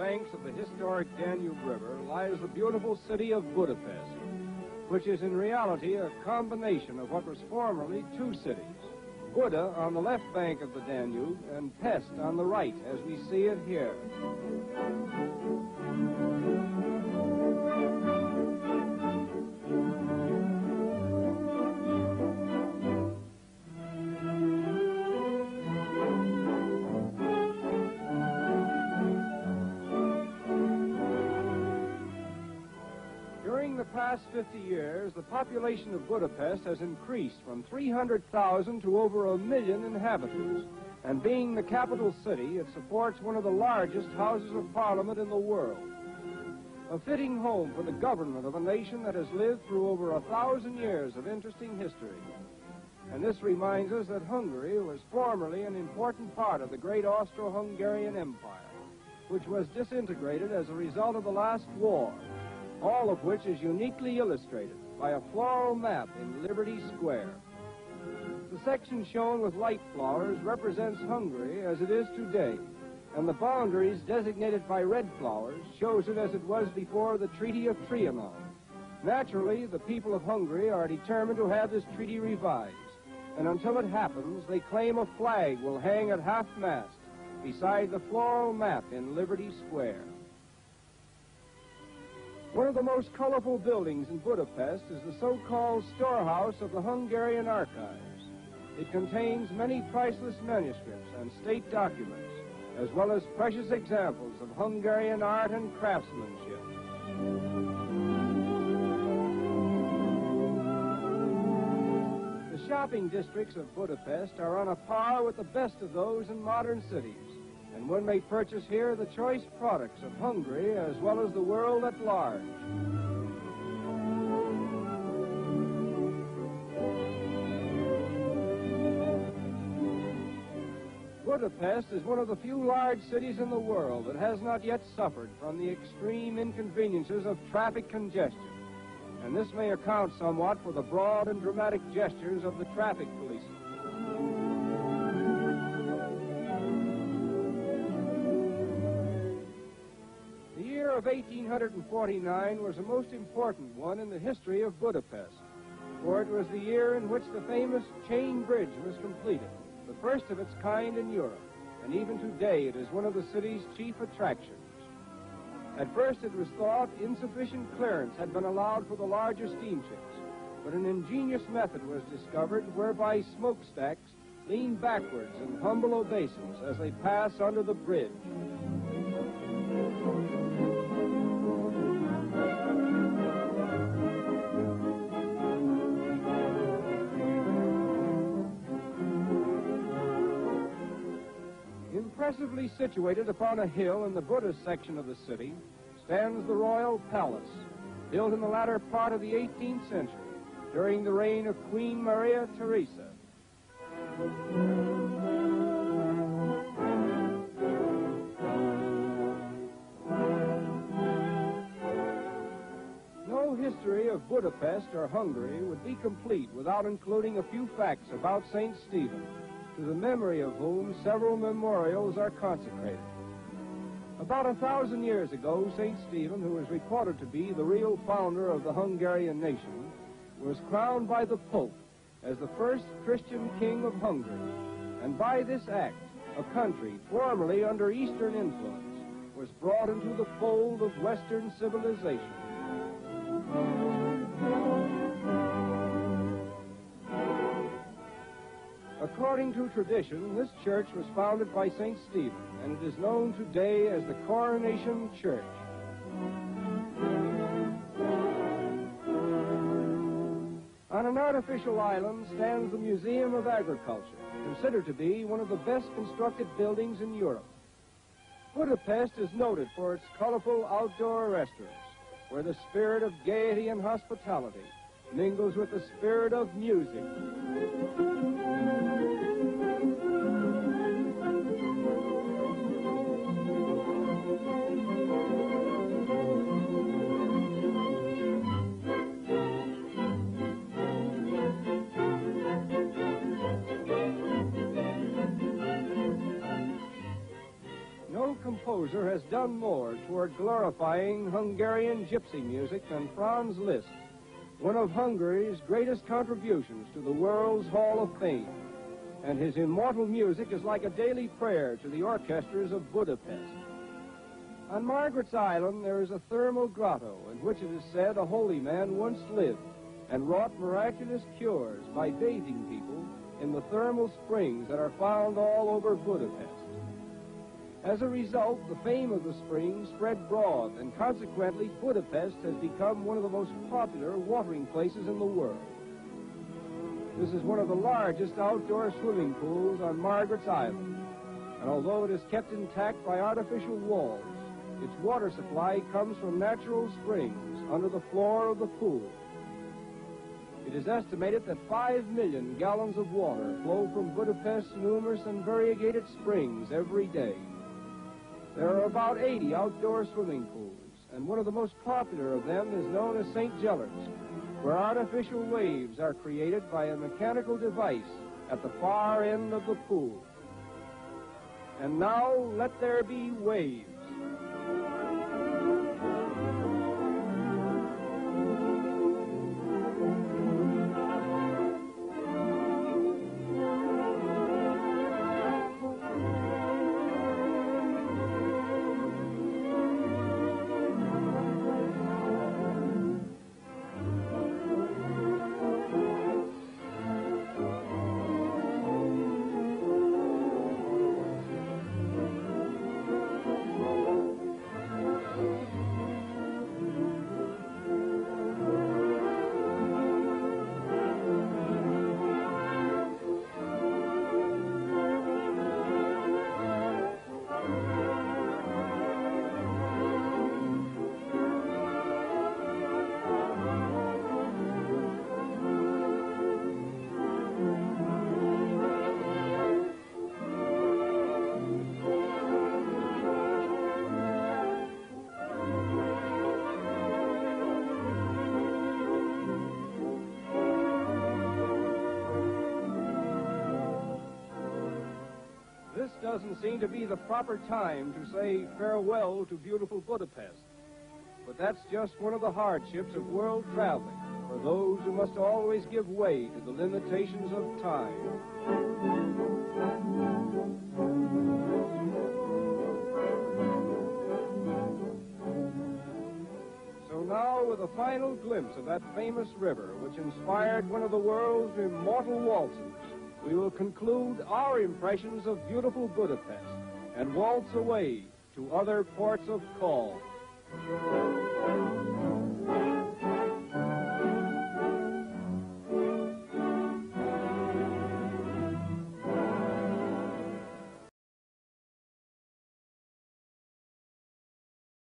banks of the historic Danube River lies the beautiful city of Budapest, which is in reality a combination of what was formerly two cities, Buda on the left bank of the Danube and Pest on the right, as we see it here. During the past 50 years, the population of Budapest has increased from 300,000 to over 1 million inhabitants. And being the capital city, it supports one of the largest houses of parliament in the world. A fitting home for the government of a nation that has lived through over 1,000 years of interesting history. And this reminds us that Hungary was formerly an important part of the great Austro-Hungarian Empire, which was disintegrated as a result of the last war, all of which is uniquely illustrated by a floral map in Liberty Square. The section shown with light flowers represents Hungary as it is today, and the boundaries designated by red flowers shows it as it was before the Treaty of Trianon. Naturally, the people of Hungary are determined to have this treaty revised, and until it happens, they claim a flag will hang at half-mast beside the floral map in Liberty Square. One of the most colorful buildings in Budapest is the so-called storehouse of the Hungarian Archives. It contains many priceless manuscripts and state documents, as well as precious examples of Hungarian art and craftsmanship. The shopping districts of Budapest are on a par with the best of those in modern cities, and one may purchase here the choice products of Hungary as well as the world at large. Budapest is one of the few large cities in the world that has not yet suffered from the extreme inconveniences of traffic congestion, and this may account somewhat for the broad and dramatic gestures of the traffic policemen. The year of 1849 was a most important one in the history of Budapest, for it was the year in which the famous Chain Bridge was completed, the first of its kind in Europe, and even today it is one of the city's chief attractions. At first it was thought insufficient clearance had been allowed for the larger steamships, but an ingenious method was discovered whereby smokestacks lean backwards in humble obeisance as they pass under the bridge. Impressively situated upon a hill in the Buddhist section of the city stands the Royal Palace, built in the latter part of the 18th century during the reign of Queen Maria Theresa. No history of Budapest or Hungary would be complete without including a few facts about St. Stephen, to the memory of whom several memorials are consecrated. About 1,000 years ago, St. Stephen, who is reported to be the real founder of the Hungarian nation, was crowned by the Pope as the first Christian king of Hungary, and by this act, a country formerly under Eastern influence was brought into the fold of Western civilization. According to tradition, this church was founded by St. Stephen, and it is known today as the Coronation Church. On an artificial island stands the Museum of Agriculture, considered to be one of the best constructed buildings in Europe. Budapest is noted for its colorful outdoor restaurants, where the spirit of gaiety and hospitality mingles with the spirit of music. composer has done more toward glorifying Hungarian gypsy music than Franz Liszt, one of Hungary's greatest contributions to the world's Hall of Fame. And his immortal music is like a daily prayer to the orchestras of Budapest. On Margaret's Island, there is a thermal grotto in which it is said a holy man once lived and wrought miraculous cures by bathing people in the thermal springs that are found all over Budapest. As a result, the fame of the springs spread broad, and consequently, Budapest has become one of the most popular watering places in the world. This is one of the largest outdoor swimming pools on Margaret's Island, and although it is kept intact by artificial walls, its water supply comes from natural springs under the floor of the pool. It is estimated that 5 million gallons of water flow from Budapest's numerous and variegated springs every day. There are about 80 outdoor swimming pools, and one of the most popular of them is known as St. Gellert's, where artificial waves are created by a mechanical device at the far end of the pool. And now, let there be waves. This doesn't seem to be the proper time to say farewell to beautiful Budapest. But that's just one of the hardships of world traveling for those who must always give way to the limitations of time. So now, with a final glimpse of that famous river which inspired one of the world's immortal waltzes, we will conclude our impressions of beautiful Budapest and waltz away to other ports of call.